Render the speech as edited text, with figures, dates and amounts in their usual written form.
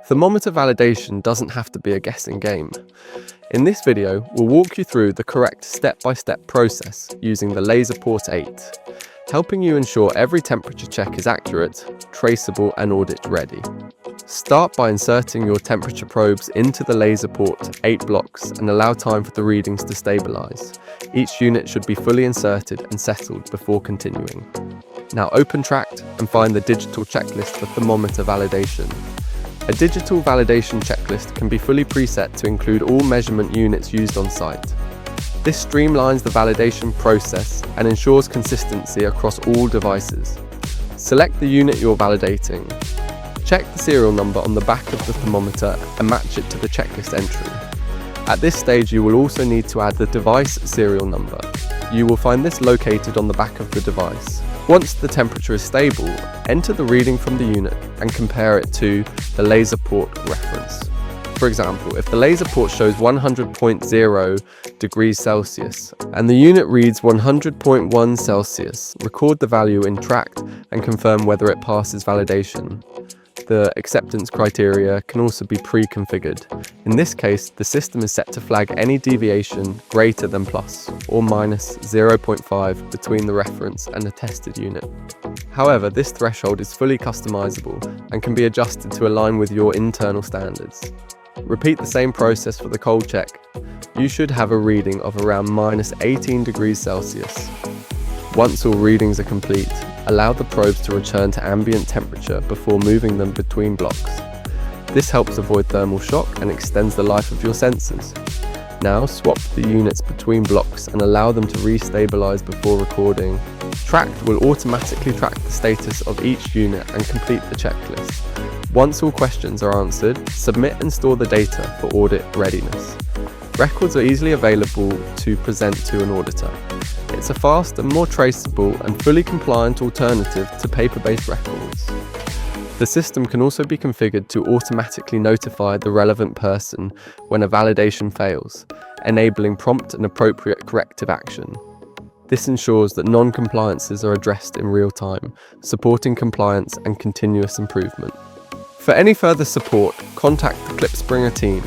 Thermometer validation doesn't have to be a guessing game. In this video, we'll walk you through the correct step-by-step process using the LazaPort 8, helping you ensure every temperature check is accurate, traceable and audit-ready. Start by inserting your temperature probes into the LazaPort 8 blocks and allow time for the readings to stabilise. Each unit should be fully inserted and settled before continuing. Now open Tract and find the digital checklist for thermometer validation. A digital validation checklist can be fully preset to include all measurement units used on site. This streamlines the validation process and ensures consistency across all devices. Select the unit you're validating. Check the serial number on the back of the thermometer and match it to the checklist entry. At this stage, you will also need to add the device serial number. You will find this located on the back of the device. Once the temperature is stable, enter the reading from the unit and compare it to the LazaPort reference. For example, if the LazaPort shows 100.0 degrees Celsius and the unit reads 100.1 Celsius, record the value in Tract and confirm whether it passes validation. The acceptance criteria can also be pre-configured. In this case, the system is set to flag any deviation greater than plus or minus 0.5 between the reference and the tested unit. However, this threshold is fully customizable and can be adjusted to align with your internal standards. Repeat the same process for the cold check. You should have a reading of around minus 18 degrees Celsius. Once all readings are complete, allow the probes to return to ambient temperature before moving them between blocks. This helps avoid thermal shock and extends the life of your sensors. Now swap the units between blocks and allow them to restabilize before recording. Tract will automatically track the status of each unit and complete the checklist. Once all questions are answered, submit and store the data for audit readiness. Records are easily available to present to an auditor. It's a fast and more traceable and fully compliant alternative to paper-based records. The system can also be configured to automatically notify the relevant person when a validation fails, enabling prompt and appropriate corrective action. This ensures that non-compliances are addressed in real time, supporting compliance and continuous improvement. For any further support, contact the Klipspringer team.